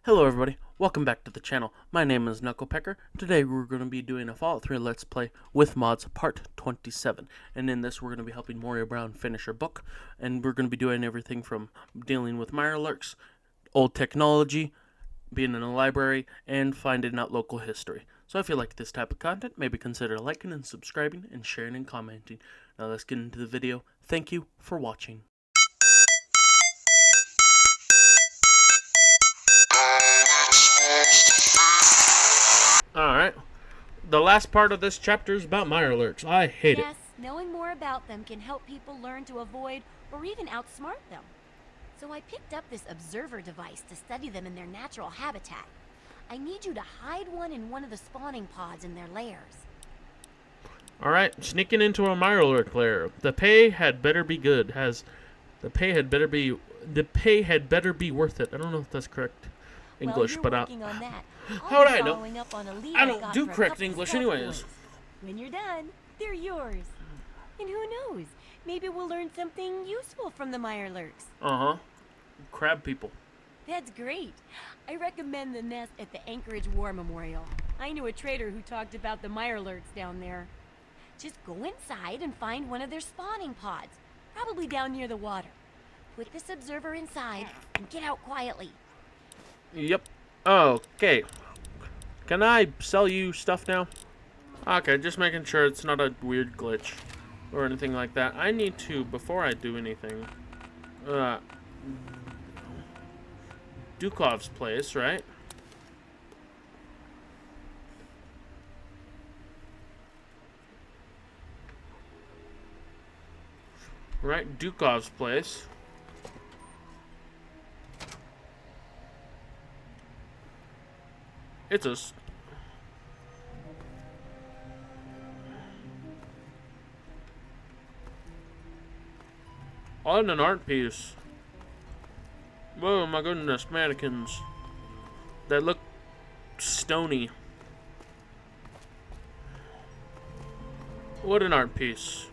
Hello everybody, welcome back to the channel. My name is Knucklepecker. Today we're going to be doing a Fallout 3 Let's Play with mods part 27. And in this we're going to be helping Moria Brown finish her book. And we're going to be doing everything from dealing with Mirelurks, old technology, being in a library, and finding out local history. So if you like this type of content, maybe consider liking and subscribing and sharing and commenting. Now let's get into the video. Thank you for watching. Alright. The last part of this chapter is about Mirelurks. I hate it. Yes, knowing more about them can help people learn to avoid or even outsmart them. So I picked up this observer device to study them in their natural habitat. I need you to hide one in one of the spawning pods in their lairs. Alright, sneaking into a Mirelurk lair. The pay had better be good. The pay had better be worth it. I don't know if that's correct English, Well, but working on that. how would I know? Following up on a lead I don't got do for a correct couple English stealth anyways. boys. When you're done, they're yours. And who knows? Maybe we'll learn something useful from the Mirelurks. Uh-huh. Crab people. That's great. I recommend the nest at the Anchorage War Memorial. I knew a trader who talked about the Mirelurks down there. Just go inside and find one of their spawning pods, probably down near the water. Put this observer inside and get out quietly. Yep. Okay. Can I sell you stuff now? Okay, just making sure it's not a weird glitch or anything like that. I need to, before I do anything, Dukov's place, right? Right, Dukov's place. It's a... On an art piece. Whoa, my goodness, mannequins. That look stony. What an art piece.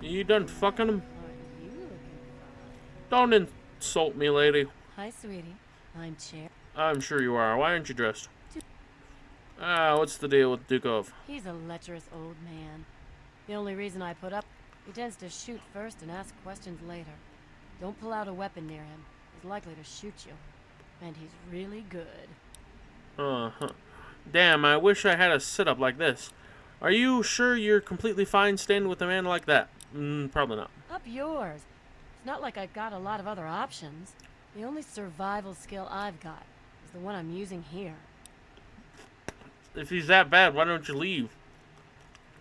You done fucking them? Don't insult me, lady. Hi, sweetie. I'm Chair. I'm sure you are. Why aren't you dressed? What's the deal with Dukov? He's a lecherous old man. The only reason I put up, he tends to shoot first and ask questions later. Don't pull out a weapon near him. He's likely to shoot you. And he's really good. Uh-huh. Damn, I wish I had a sit-up like this. Are you sure you're completely fine staying with a man like that? Probably not. Up yours. It's not like I've got a lot of other options. The only survival skill I've got is the one I'm using here. If he's that bad, why don't you leave?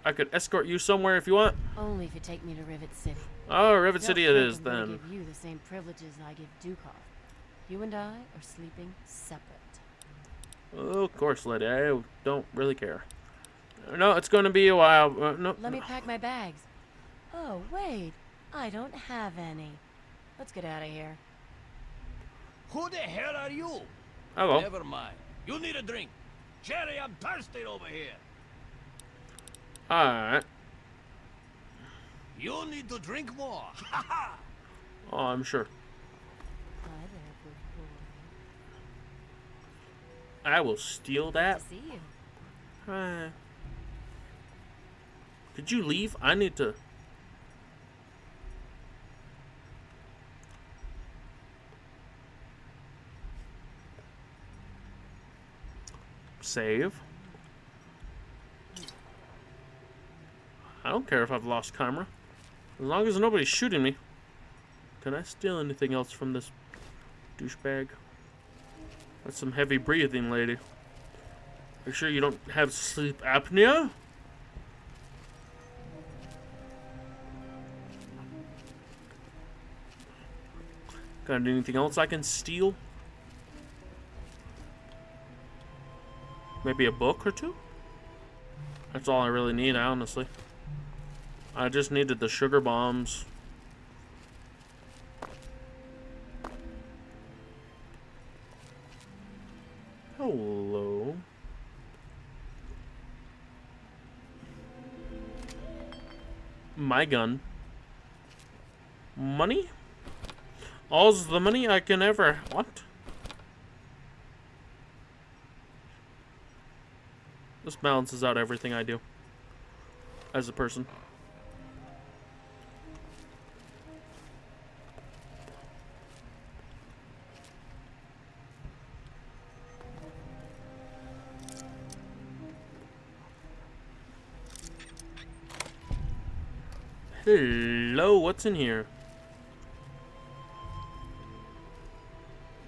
I could escort you somewhere if you want. Only if you take me to Rivet City. Oh, Rivet Don't City it think is I'm gonna then. give you the same privileges I give Dukov. You and I are sleeping separate. Oh, of course, lady. I don't really care. No, it's going to be a while. No. Let me pack my bags. Oh, wait. I don't have any. Let's get out of here. Who the hell are you? Hello. Never mind. You need a drink. Jerry, I'm thirsty over here. Alright. You need to drink more. Oh, I'm sure. Hi there, good boy. I will steal that. Good to see you. Hi. Did you leave? I need to... Save. I don't care if I've lost camera. As long as nobody's shooting me. Can I steal anything else from this douchebag? That's some heavy breathing, lady. Make sure you don't have sleep apnea. Got anything else I can steal? Maybe a book or two? That's all I really need, honestly. I just needed the sugar bombs. Hello. My gun. Money? All's the money I can ever want. This balances out everything I do as a person. Hello, what's in here?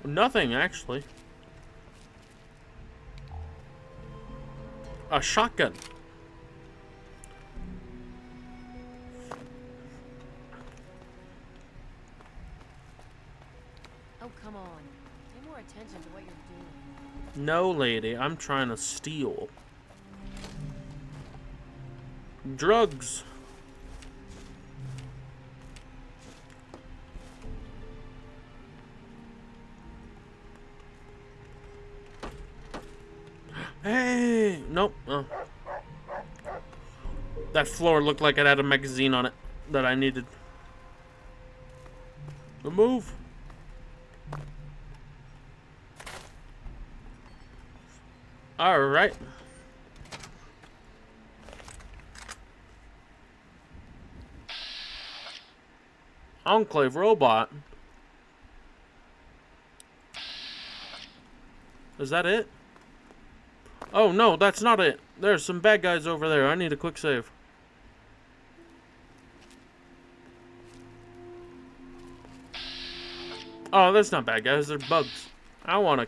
Nothing, actually. A shotgun. Oh, come on. Pay more attention to what you're doing. No, lady, I'm trying to steal. Drugs. Hey! Nope. Oh. That floor looked like it had a magazine on it that I needed. Move. Alright. Enclave robot. Is that it? Oh no, that's not it. There's some bad guys over there. I need a quick save. Oh, that's not bad guys. They're bugs. I want to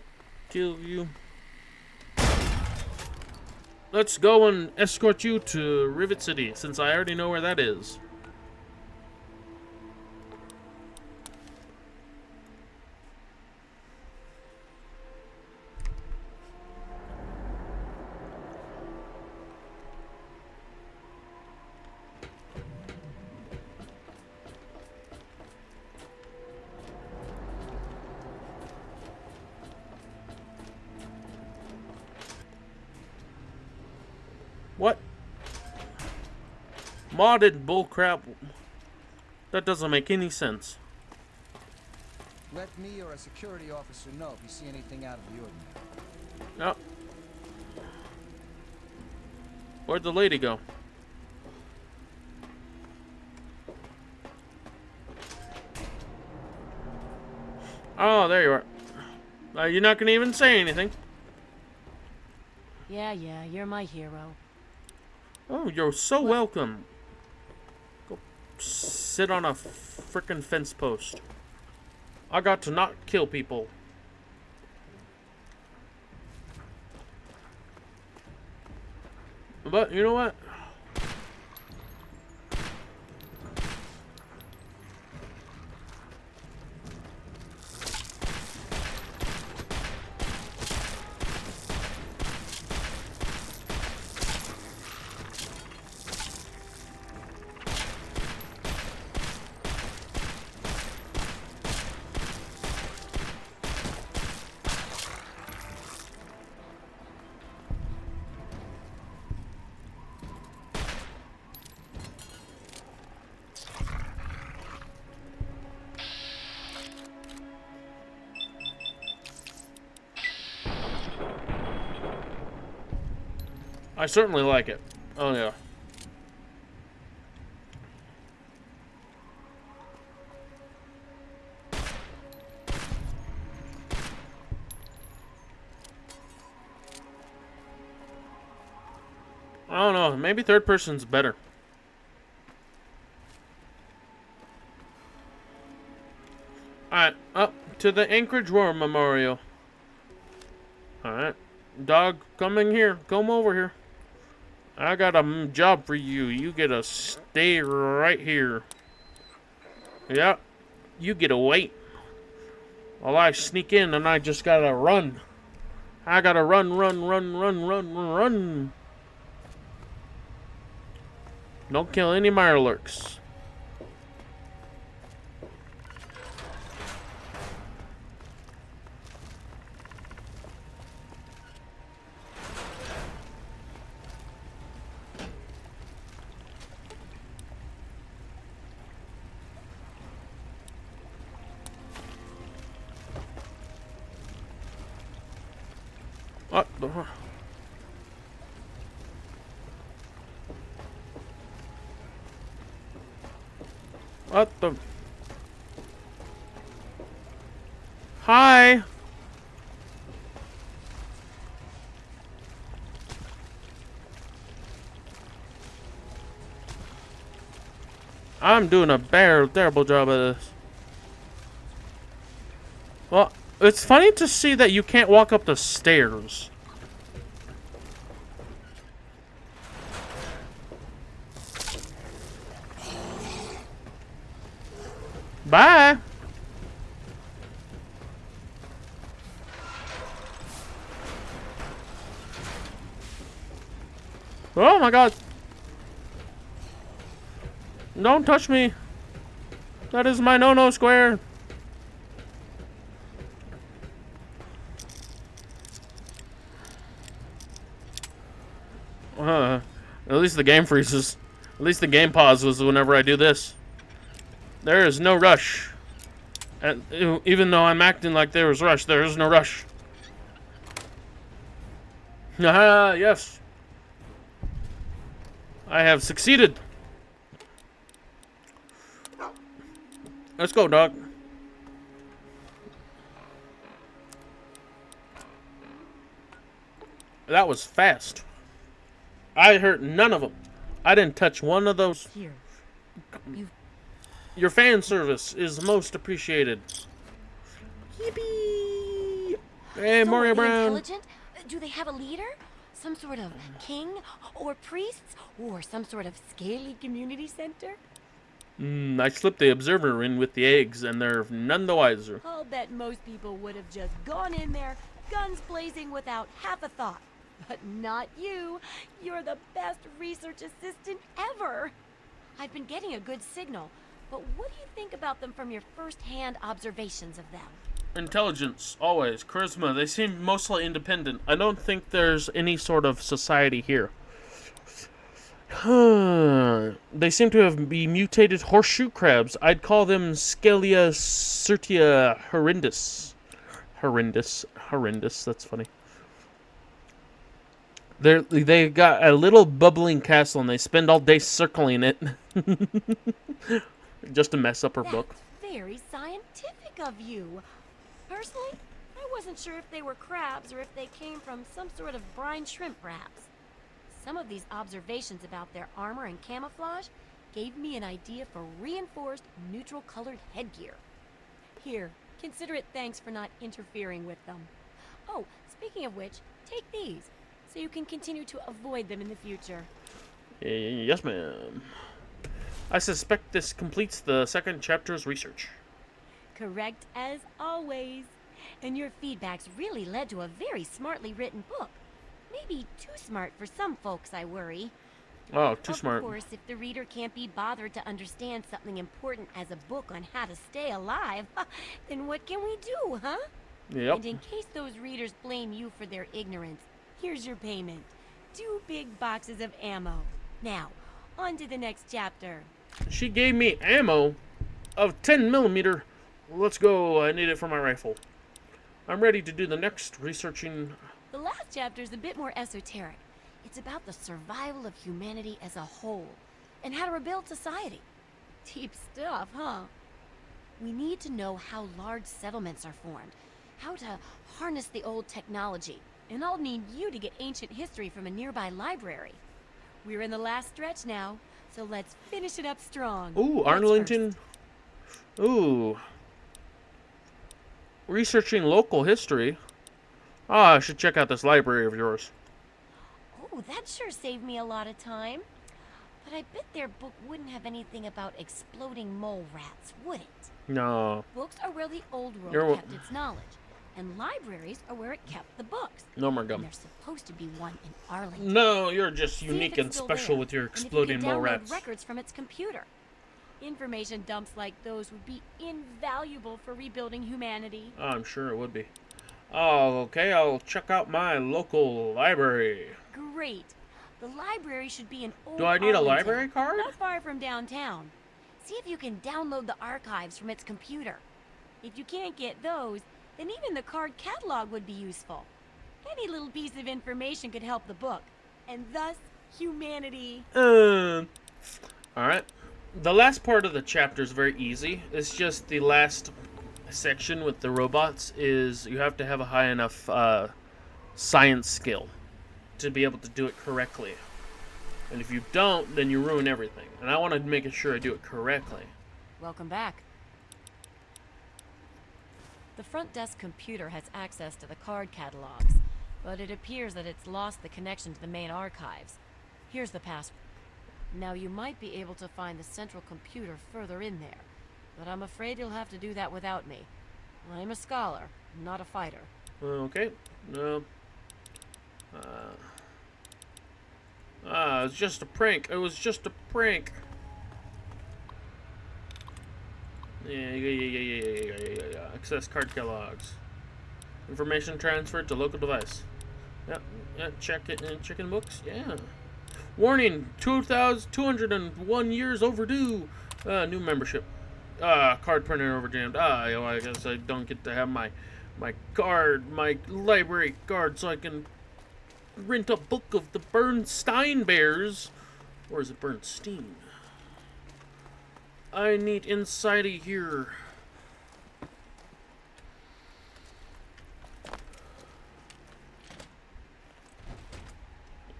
kill you. Let's go and escort you to Rivet City, since I already know where that is. What? Modded bullcrap. That doesn't make any sense. Let me or a security officer know if you see anything out of the ordinary. Oh. Where'd the lady go? Oh, there you are. You're not gonna even say anything. Yeah, you're my hero. Oh, you're so welcome. Go sit on a frickin' fence post. I got to not kill people. But you know what? I certainly like it. Oh, yeah. I don't know. Maybe third person's better. Alright, up to the Anchorage War Memorial. Alright. Dog, coming here. Come over here. I got a job for you. You get to stay right here. Yep. You get to wait. While I sneak in and I just gotta run. I gotta run. Don't kill any Mirelurks. What the? What the? Hi. I'm doing a terrible job of this. Well, it's funny to see that you can't walk up the stairs. Bye. Oh my god. Don't touch me. That is my no-no square. At least the game freezes. At least the game pauses whenever I do this. There is no rush. And even though I'm acting like there is rush, there is no rush. Ah, yes. I have succeeded. Let's go, dog. That was fast. I hurt none of them. I didn't touch one of those. Here. Your fan service is most appreciated. Yippee! Hey, So Mario are they Brown. intelligent? Do they have a leader? Some sort of king or priests or some sort of scaly community center? I slipped the observer in with the eggs, and they're none the wiser. I'll bet most people would have just gone in there, guns blazing without half a thought. But not you. You're the best research assistant ever. I've been getting a good signal, but what do you think about them from your first-hand observations of them? Intelligence, always. Charisma, they seem mostly independent. I don't think there's any sort of society here. They seem to have be mutated horseshoe crabs. I'd call them Scalia certia horrendus. Horrendous, that's funny. They got a little bubbling castle, and they spend all day circling it. Just to mess up her book. That's very scientific of you. Personally, I wasn't sure if they were crabs or if they came from some sort of brine shrimp, perhaps. Some of these observations about their armor and camouflage gave me an idea for reinforced neutral-colored headgear. Here, consider it thanks for not interfering with them. Oh, speaking of which, take these, so you can continue to avoid them in the future. Yes, ma'am. I suspect this completes the second chapter's research. Correct as always. And your feedbacks really led to a very smartly written book. Maybe too smart for some folks, I worry. Oh, too smart. Of course, if the reader can't be bothered to understand something important as a book on how to stay alive, then what can we do, huh? Yep. And in case those readers blame you for their ignorance, here's your payment. 2 big boxes of ammo. Now, on to the next chapter. She gave me ammo of 10mm. Let's go. I need it for my rifle. I'm ready to do the next researching. The last chapter is a bit more esoteric. It's about the survival of humanity as a whole, and how to rebuild society. Deep stuff, huh? We need to know how large settlements are formed, how to harness the old technology, and I'll need you to get ancient history from a nearby library. We're in the last stretch now, so let's finish it up strong. Ooh, What's Arlington. Ooh. Researching local history. Ah, I should check out this library of yours. Oh, that sure saved me a lot of time. But I bet their book wouldn't have anything about exploding mole rats, would it? No. Books are where the old world You're- kept its knowledge, and libraries are where it kept the books. No more And gum. there's supposed to be one in Arlington. No, you're just See if unique it's and still special there, with your and if you exploding can mole download rats. records from its computer. Information dumps like those would be invaluable for rebuilding humanity. I'm sure it would be. Oh, okay, I'll check out my local library. Great. The library should be in old Do I need a Arlington, library card? not far from downtown. See if you can download the archives from its computer. If you can't get those, then even the card catalog would be useful. Any little piece of information could help the book, and thus humanity. Alright. The last part of the chapter is very easy. It's just the last section with the robots is you have to have a high enough science skill to be able to do it correctly. And if you don't, then you ruin everything. And I want to make sure I do it correctly. Welcome back. The front desk computer has access to the card catalogs, but it appears that it's lost the connection to the main archives. Here's the password. Now you might be able to find the central computer further in there, but I'm afraid you'll have to do that without me. I'm a scholar, not a fighter. Okay. No. It was just a prank. It was just a prank. Yeah. Access card catalogs. Information transferred to local device. Yep. Yeah, check it in chicken books. Yeah. Warning: 2,201 years overdue. New membership. Card printer overjammed. I guess I don't get to have my library card, so I can rent a book of the Bernstein Bears. Or is it Bernstein? I need inside of here.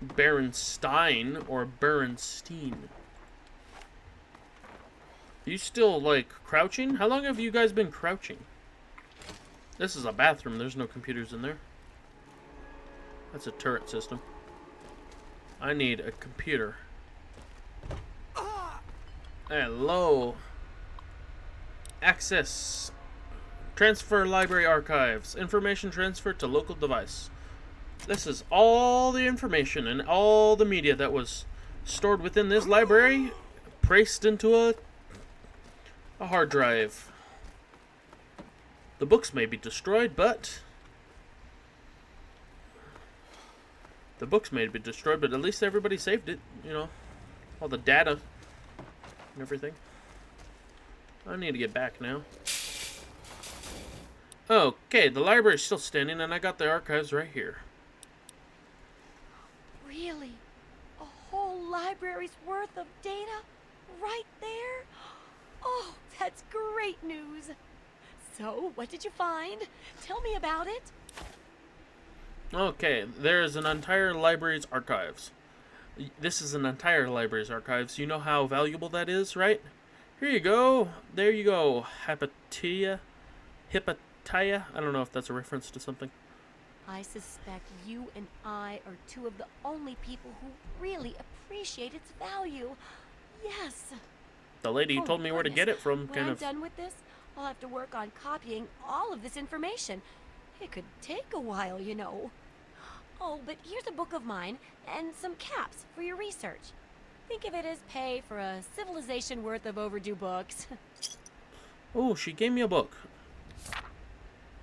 Berenstein or Berenstein. Are you still, like, crouching? How long have you guys been crouching? This is a bathroom. There's no computers in there. That's a turret system. I need a computer. Hello. Access. Transfer library archives. Information transferred to local device. This is all the information and all the media that was stored within this library, placed into a hard drive. The books may be destroyed, but at least everybody saved it, you know, all the data and everything. I need to get back now. Okay, the library's still standing, and I got the archives right here. Really? A whole library's worth of data? Right there? Oh, that's great news. So, what did you find? Tell me about it. Okay, there's an entire library's archives. This is an entire library's archives. You know how valuable that is, right? Here you go. There you go. Hepatitia. I don't know if that's a reference to something. I suspect you and I are two of the only people who really appreciate its value. Yes. The lady Oh, told me where to get it from, when kind I'm of. done with this, I'll have to work on copying all of this information. It could take a while, you know. Oh, but here's a book of mine and some caps for your research. Think of it as pay for a civilization worth of overdue books. Oh, she gave me a book.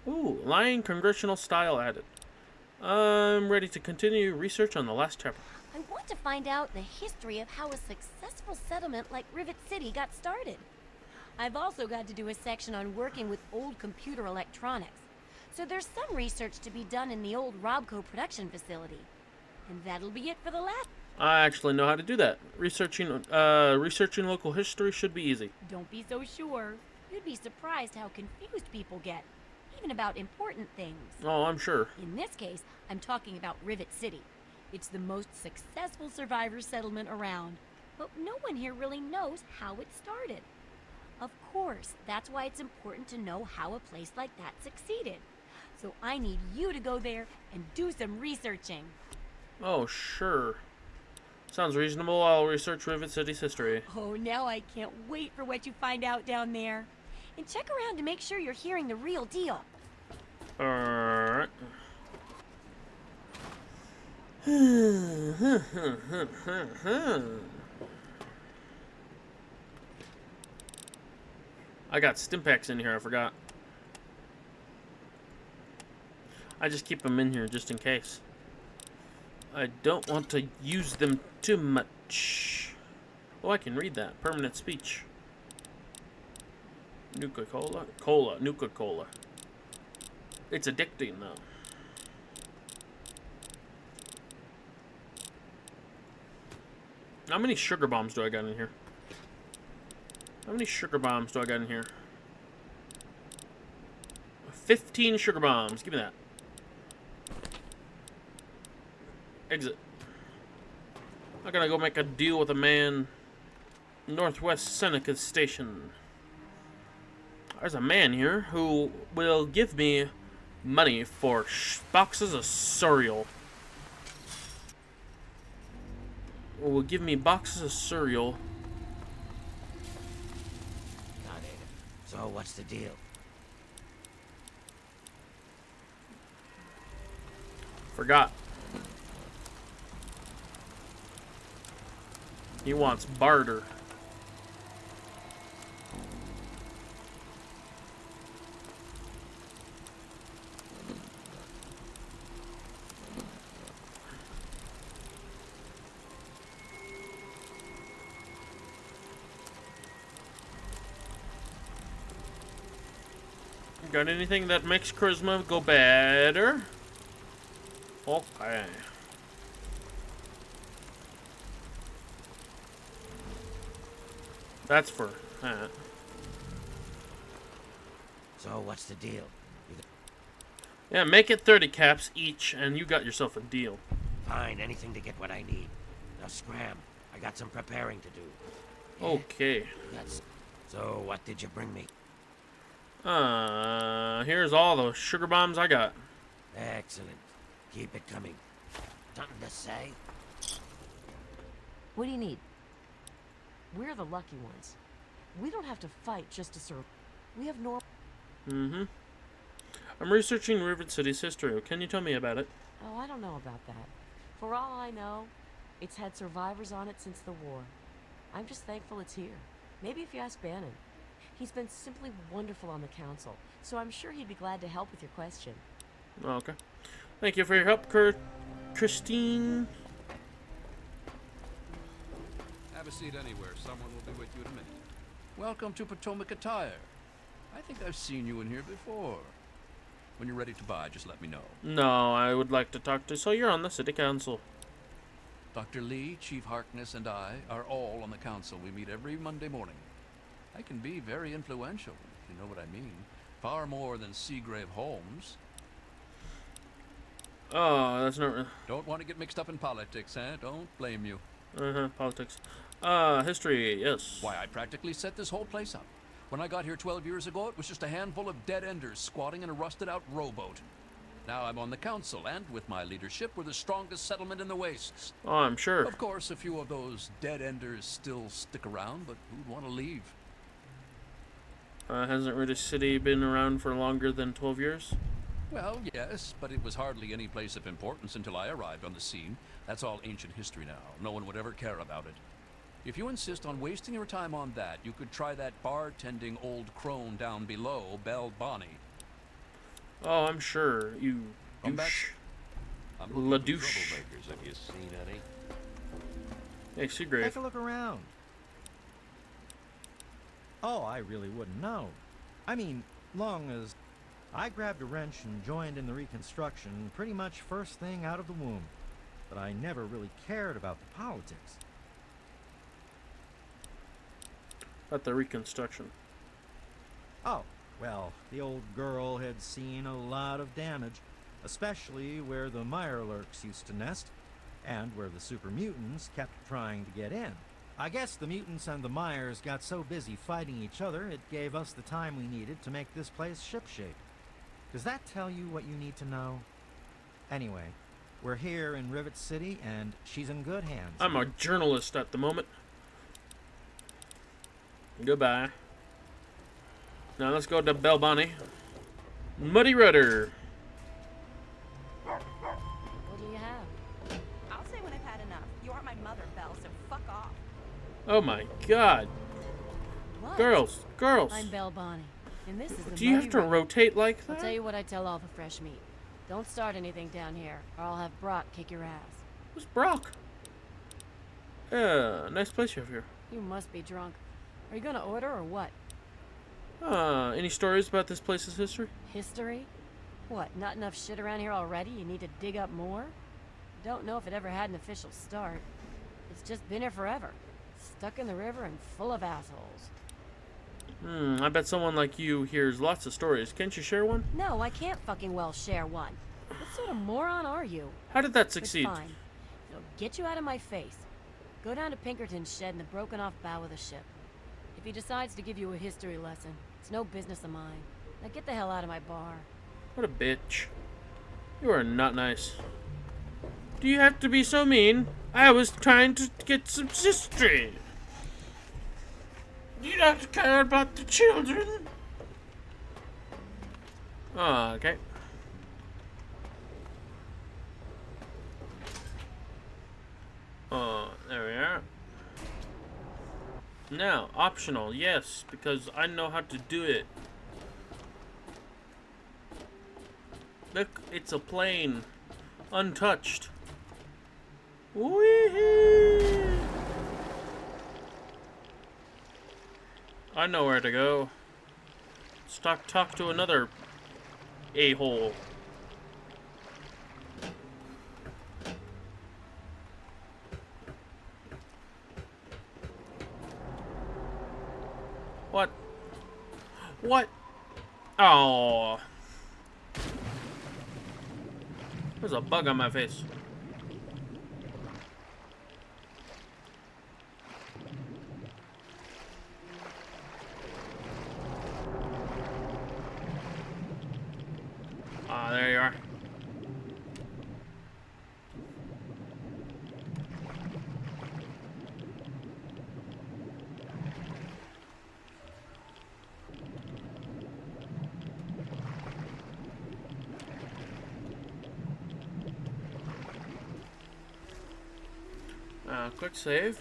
Ooh, lying congressional style added. I'm ready to continue research on the last chapter. I want to find out the history of how a successful settlement like Rivet City got started. I've also got to do a section on working with old computer electronics. So there's some research to be done in the old Robco production facility. And that'll be it for the last. I actually know how to do that. Researching local history should be easy. Don't be so sure. You'd be surprised how confused people get, even about important things. Oh, I'm sure. In this case, I'm talking about Rivet City. It's the most successful survivor settlement around, but no one here really knows how it started. Of course, that's why it's important to know how a place like that succeeded. So I need you to go there and do some researching. Oh, sure. Sounds reasonable. I'll research Rivet City's history. Oh, now I can't wait for what you find out down there. And check around to make sure you're hearing the real deal. Alright. I got Stimpaks in here, I forgot. I just keep them in here just in case. I don't want to use them too much. Oh, I can read that. Permanent speech. Nuka-Cola? Cola. Nuka-Cola. It's addicting, though. How many sugar bombs do I got in here? How many sugar bombs do I got in here? 15 sugar bombs. Give me that. Exit. I gotta go make a deal with a man. Northwest Seneca Station. There's a man here who will give me money for boxes of cereal. Will give me boxes of cereal. Got it. So what's the deal? Forgot. He wants barter. Got anything that makes charisma go better? Okay. That's for that. So what's the deal? Yeah, make it 30 caps each, and you got yourself a deal. Fine, anything to get what I need. Now scram. I got some preparing to do. Okay. That's... So what did you bring me? Here's all the sugar bombs I got. Excellent. Keep it coming. Something to say? What do you need? We're the lucky ones. We don't have to fight just to serve. We have no... Mm-hmm. I'm researching Rivet City's history. Can you tell me about it? Oh, I don't know about that. For all I know, it's had survivors on it since the war. I'm just thankful it's here. Maybe if you ask Bannon. He's been simply wonderful on the council, so I'm sure he'd be glad to help with your question. Okay. Thank you for your help, Christine. Have a seat anywhere. Someone will be with you in a minute. Welcome to Potomac Attire. I think I've seen you in here before. When you're ready to buy, just let me know. No, I would like to talk to... So you're on the city council. Dr. Lee, Chief Harkness, and I are all on the council. We meet every Monday morning. I can be very influential, if you know what I mean. Far more than Seagrave Holmes. Oh, that's not... Don't want to get mixed up in politics, eh? Don't blame you. Politics. History, yes. Why, I practically set this whole place up. When I got here 12 years ago, it was just a handful of dead-enders squatting in a rusted-out rowboat. Now I'm on the council, and with my leadership, we're the strongest settlement in the wastes. Oh, I'm sure. Of course, a few of those dead-enders still stick around, but who'd want to leave? Hasn't Rivet City been around for longer than 12 years? Well, yes, but it was hardly any place of importance until I arrived on the scene. That's all ancient history now. No one would ever care about it. If you insist on wasting your time on that, you could try that bartending old crone down below, Belle Bonnie. Oh, I'm sure. You Come back. douche. I'm La looking for douche. Troublemakers, have you seen any? Hey, Seagrave. Take a look around. Oh, I really wouldn't know. I mean, long as I grabbed a wrench and joined in the reconstruction pretty much first thing out of the womb. But I never really cared about the politics. At the reconstruction. Oh, well, the old girl had seen a lot of damage, especially where the Mirelurks used to nest, and where the super mutants kept trying to get in. I guess the mutants and the Myers got so busy fighting each other, it gave us the time we needed to make this place shipshape. Does that tell you what you need to know? Anyway, we're here in Rivet City, and she's in good hands. I'm a journalist at the moment. Goodbye. Now let's go to Belle Bonnie. Muddy Rudder. What do you have? I'll say when I've had enough. You aren't my mother, Belle, so fuck off. Oh my god. What? Girls, girls. I'm Belle Bonnie, and this is the Do you have Muddy to River. rotate like I'll tell that? you what I tell all the fresh meat. Don't start anything down here, or I'll have Brock kick your ass. Who's Brock? Yeah, nice place you have here. You must be drunk. Are you gonna order or what? Any stories about this place's history? History? What, not enough shit around here already? You need to dig up more? Don't know if it ever had an official start. It's just been here forever. Stuck in the river and full of assholes. I bet someone like you hears lots of stories. Can't you share one? No, I can't fucking well share one. What sort of moron are you? How did that It's succeed? fine. It'll get you out of my face. Go down to Pinkerton's shed in the broken off bow of the ship. If he decides to give you a history lesson, it's no business of mine. Now get the hell out of my bar. What a bitch. You are not nice. Do you have to be so mean? I was trying to get some history. Do you not care about the children? Oh, okay. Oh, there we are. Now, optional, yes, because I know how to do it. Look, it's a plane. Untouched. Wee-hee! I know where to go. Let's talk to another a-hole. What? What? Oh. There's a bug on my face. Ah, there you are. Quick save.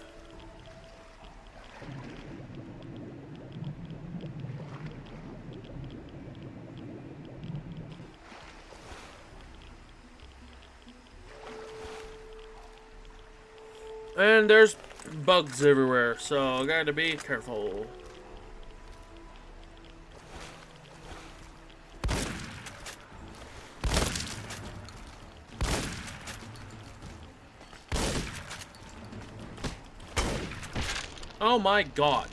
And there's bugs everywhere, so gotta be careful. Oh my god.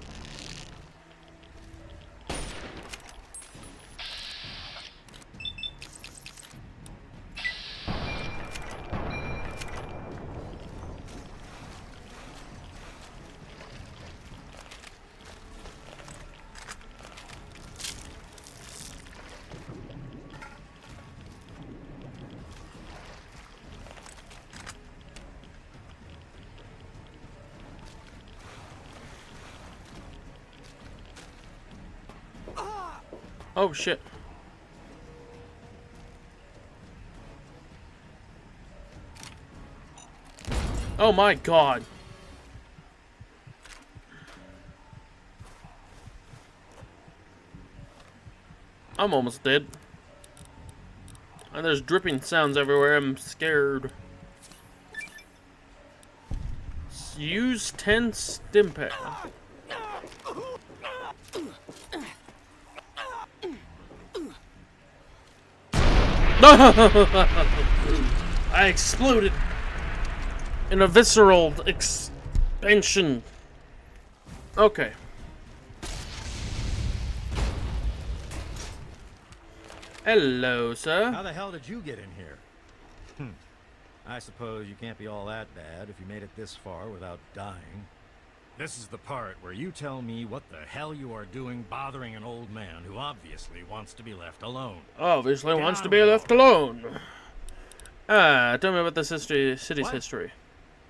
Oh shit. Oh my god. I'm almost dead. And there's dripping sounds everywhere. I'm scared. Use 10 stim pack. I exploded in a visceral expansion. Okay. Hello, sir. How the hell did you get in here? I suppose you can't be all that bad if you made it this far without dying. This is the part where you tell me what the hell you are doing bothering an old man who obviously wants to be left alone. Obviously wants to be left alone. Tell me about the city's history.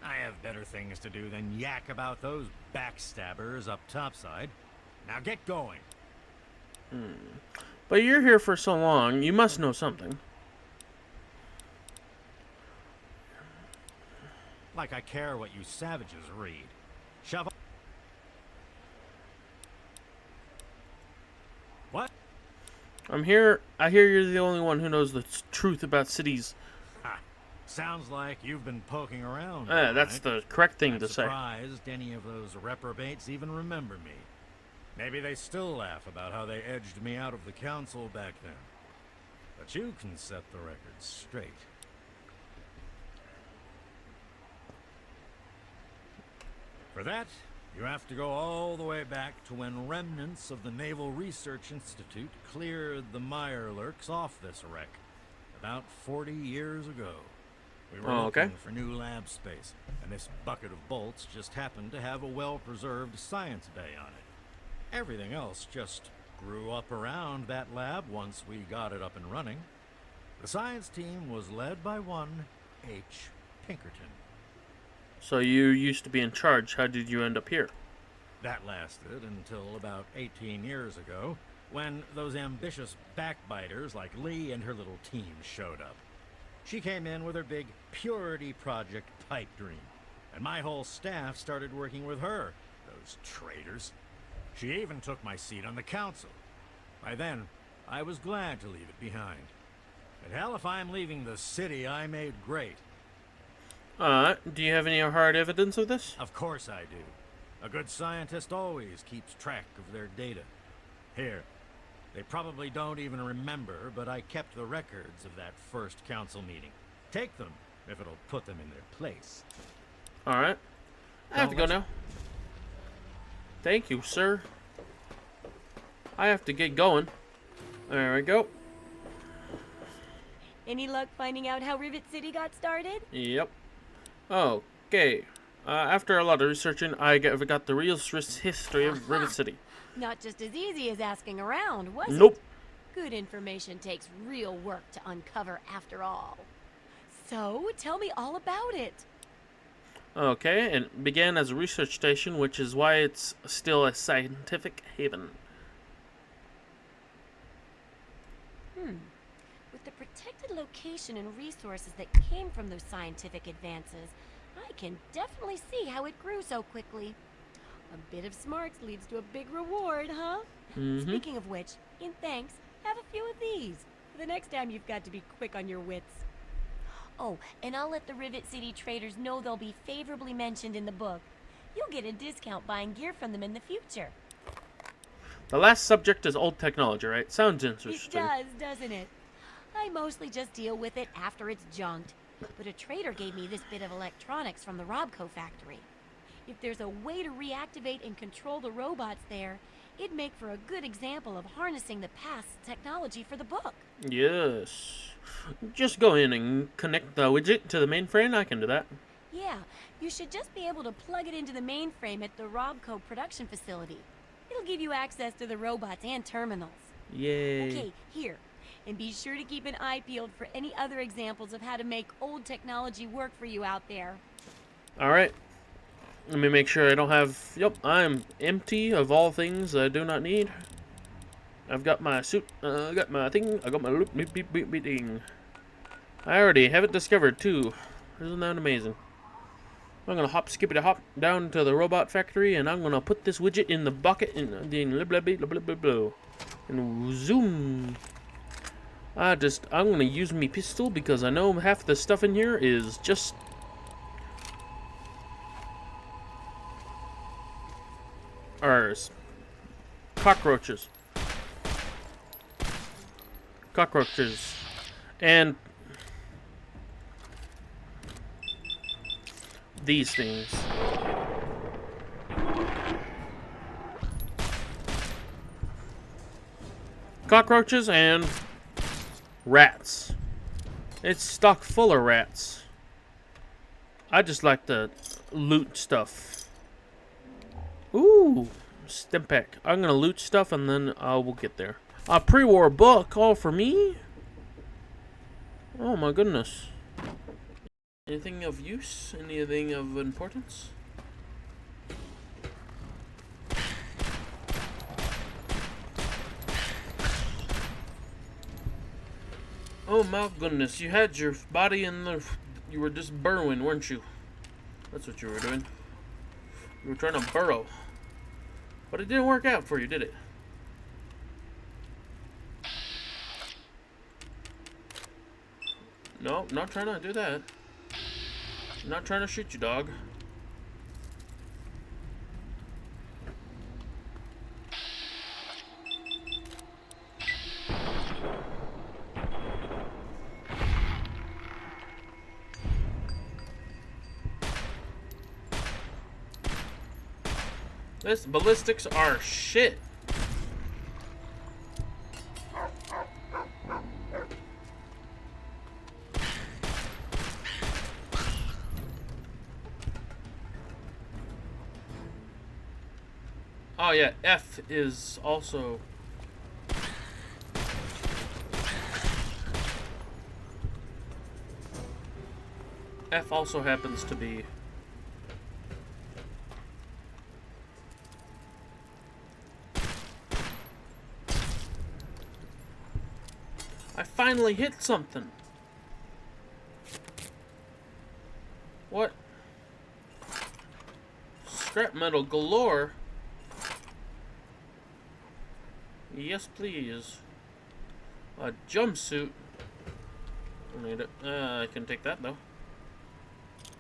I have better things to do than yak about those backstabbers up topside. Now get going. But you're here for so long, you must know something. Like I care what you savages read. Shove. What? I'm here. I hear you're the only one who knows the truth about cities. Ha. Sounds like you've been poking around. That's the correct thing to say. Surprised any of those reprobates even remember me. Maybe they still laugh about how they edged me out of the council back then. But you can set the record straight. For that, You have to go all the way back to when remnants of the Naval Research Institute cleared the Mirelurks off this wreck, about 40 years ago. We were looking for new lab space, and this bucket of bolts just happened to have a well-preserved science bay on it. Everything else just grew up around that lab once we got it up and running. The science team was led by one H. Pinkerton. So you used to be in charge. How did you end up here? That lasted until about 18 years ago, when those ambitious backbiters like Lee and her little team showed up. She came in with her big Purity Project pipe dream, and my whole staff started working with her, those traitors. She even took my seat on the council. By then, I was glad to leave it behind. But hell, if I'm leaving the city I made great. Do you have any hard evidence of this? Of course I do. A good scientist always keeps track of their data. Here, they probably don't even remember, but I kept the records of that first council meeting. Take them, if it'll put them in their place. Alright. I have to go now. Thank you, sir. I have to get going. There we go. Any luck finding out how Rivet City got started? Yep. Okay. After a lot of researching, I got the real history of Rivet City. Not just as easy as asking around, was it? Nope. Good information takes real work to uncover after all. So, tell me all about it. Okay, it began as a research station, which is why it's still a scientific haven. With the protected location and resources that came from those scientific advances, I can definitely see how it grew so quickly. A bit of smarts leads to a big reward, huh? Speaking of which, in thanks, have a few of these for the next time you've got to be quick on your wits. Oh, and I'll let the Rivet City traders know they'll be favorably mentioned in the book. You'll get a discount buying gear from them in the future. The last subject is old technology, right? Sounds interesting. It does, doesn't it? I mostly just deal with it after it's junked. But a trader gave me this bit of electronics from the Robco factory. If there's a way to reactivate and control the robots there, it'd make for a good example of harnessing the past technology for the book. Yes. Just go in and connect the widget to the mainframe. I can do that. Yeah, you should just be able to plug it into the mainframe at the Robco production facility. It'll give you access to the robots and terminals. Yay. Okay, here. And be sure to keep an eye peeled for any other examples of how to make old technology work for you out there. Alright. Let me make sure I don't have... Yep, I'm empty of all things I do not need. I've got my suit, I got my thing, I got my loop, beep, beep, beep, beep, ding. I already have it discovered, too. Isn't that amazing? I'm gonna hop, skippity hop down to the robot factory, and I'm gonna put this widget in the bucket, and blah, blah, blah, blah, blah, blah, and zoom. I'm gonna use me pistol because I know half the stuff in here is just... ours. Cockroaches. Cockroaches. And... these things. Cockroaches and... rats. It's stock full of rats. I just like to loot stuff. Ooh, stim pack. I'm gonna loot stuff and then we'll get there. A pre-war book, all for me? Oh my goodness. Anything of use? Anything of importance? Oh my goodness, you had your body in the... you were just burrowing, weren't you? That's what you were doing. You were trying to burrow. But it didn't work out for you, did it? No, not trying to do that. Not trying to shoot you, dog. This ballistics are shit. Oh yeah, F is also... F also happens to be... I finally hit something. What? Scrap metal galore? Yes, please. A jumpsuit. I need it. I can take that though,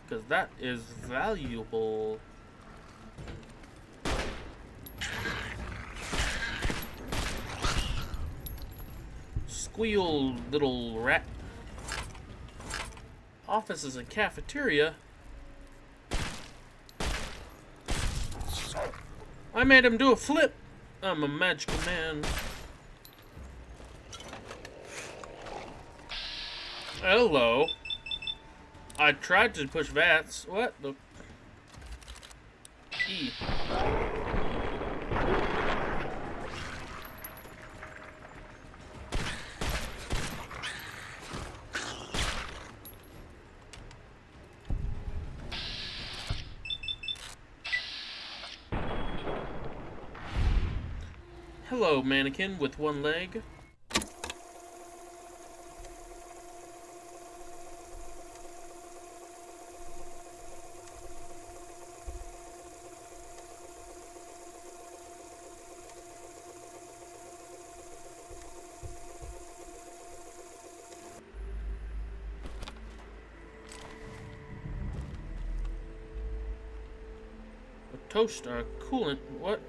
because that is valuable. Squeal, little rat. Offices and cafeteria. I made him do a flip. I'm a magical man. Hello. I tried to push VATS. What the? E. Hello, mannequin with one leg. A toast, coolant, what?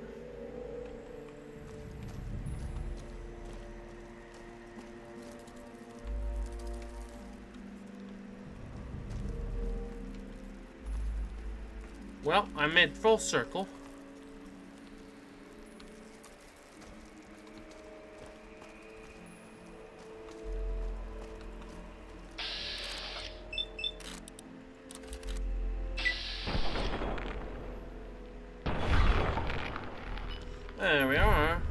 Well, I made full circle. There we are.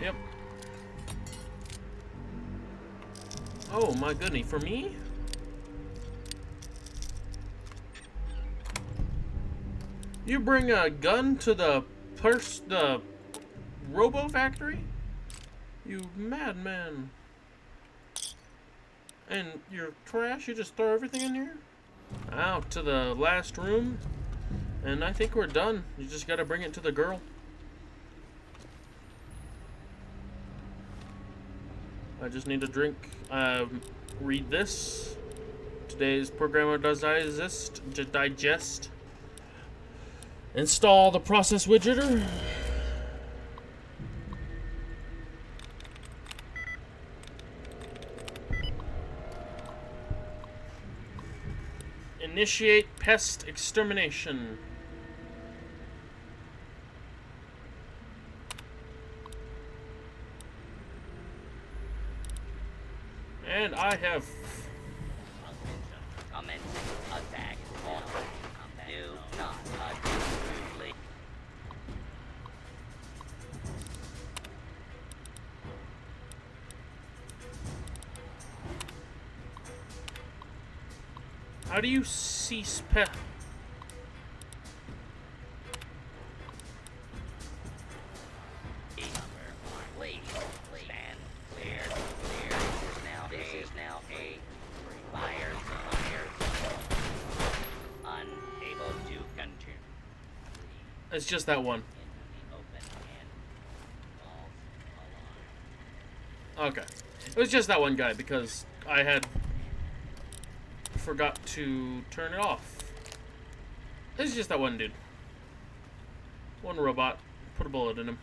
Yep. Oh my goodness, for me? You bring a gun to the Robo Factory? You madman. And you're trash? You just throw everything in here? Out to the last room. And I think we're done. You just gotta bring it to the girl. I just need a drink. Read this. Today's programmer does digest. Install the process widgeter. Initiate pest extermination. And I have... Attack. Do not touch. How do you cease pest? Please stand clear. This is now a fire zone. Unable to continue. It's just that one. Open and false alarm. Okay. It was just that one guy because I had forgot to turn it off. It's just that one dude. One robot. Put a bullet in him.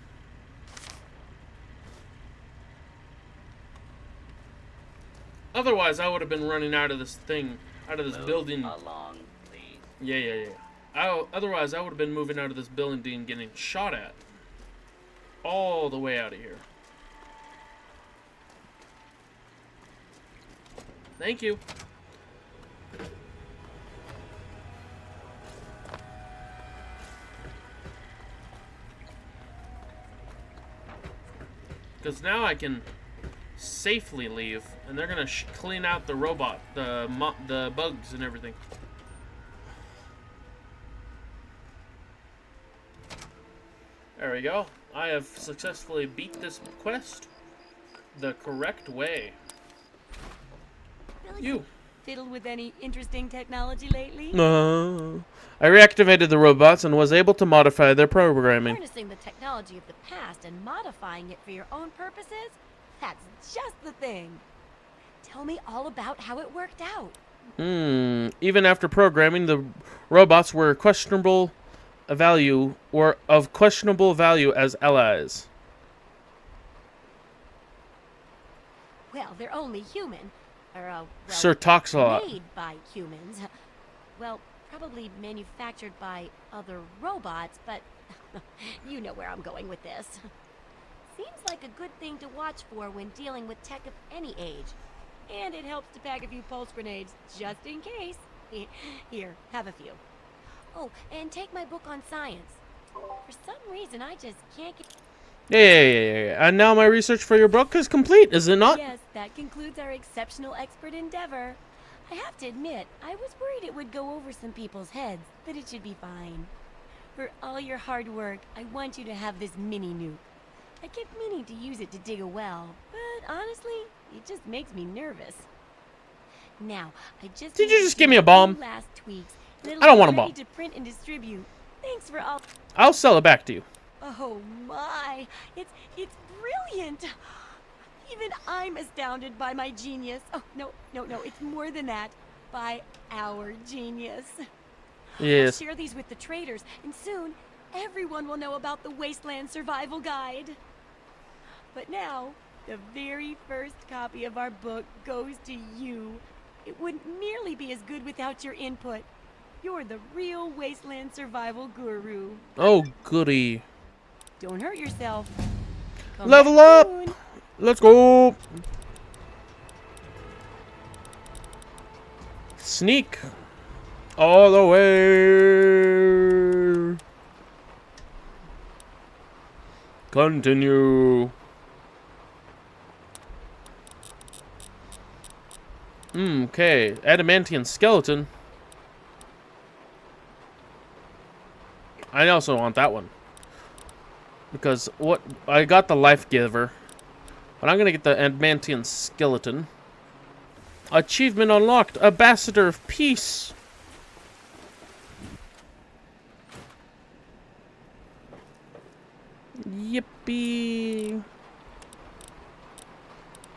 Otherwise, I would have been running out of this thing, out of this Move building. along, please. Yeah. Otherwise, I would have been moving out of this building and getting shot at. All the way out of here. Thank you. Because now I can safely leave, and they're gonna clean out the robot, the bugs and everything. There we go. I have successfully beat this quest the correct way. Billy, You. fiddled with any interesting technology lately? No. I reactivated the robots and was able to modify their programming. Harnessing the technology of the past and modifying it for your own purposes? That's just the thing. Tell me all about how it worked out. Even after programming, the robots were questionable value or of questionable value as allies. Well, they're only human. Or, Sir Toxalot. made by humans. Well, probably manufactured by other robots, but you know where I'm going with this. Seems like a good thing to watch for when dealing with tech of any age. And it helps to pack a few pulse grenades, just in case. Here, have a few. Oh, and take my book on science. For some reason, I just can't get... Yeah. And now my research for your book is complete, is it not? Yes, that concludes our exceptional expert endeavor. I have to admit, I was worried it would go over some people's heads, but it should be fine. For all your hard work, I want you to have this mini nuke. I kept meaning to use it to dig a well, but honestly, it just makes me nervous. Now, I just Did need you to just do give me a few bomb? last tweaks, and I don't want a it'll be ready bomb. to print and distribute. Thanks for all. I'll sell it back to you. Oh my! It's brilliant! Even I'm astounded by my genius. Oh, no, it's more than that. By our genius. I'll Yes. share these with the traders, and soon everyone will know about the Wasteland Survival Guide. But now, the very first copy of our book goes to you. It wouldn't nearly be as good without your input. You're the real Wasteland Survival Guru. Oh, goody. Don't hurt yourself. Come Level back up! soon. Let's go! Sneak! All the way! Continue. Okay. Adamantium skeleton. I also want that one. Because what I got the life giver. But I'm gonna get the adamantium skeleton. Achievement unlocked. Ambassador of Peace. Yippee.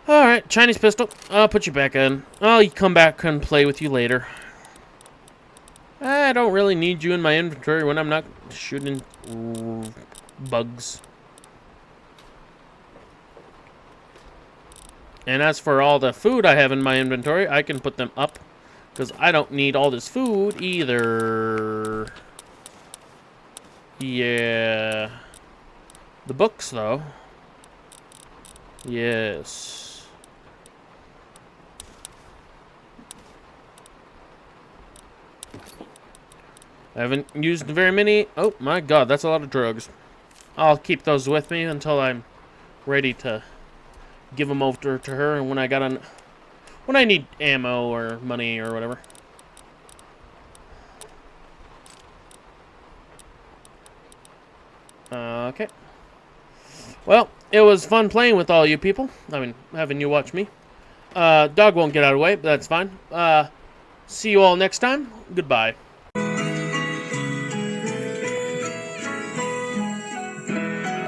Alright, Chinese pistol. I'll put you back in. I'll come back and play with you later. I don't really need you in my inventory when I'm not shooting bugs. And as for all the food I have in my inventory, I can put them up. Because I don't need all this food either. Yeah. The books, though. Yes. I haven't used very many. Oh my god, that's a lot of drugs. I'll keep those with me until I'm ready to give them over to her when when I need ammo or money or whatever. Okay. Well, it was fun playing with all you people. I mean, having you watch me. Dog won't get out of the way, but that's fine. See you all next time. Goodbye.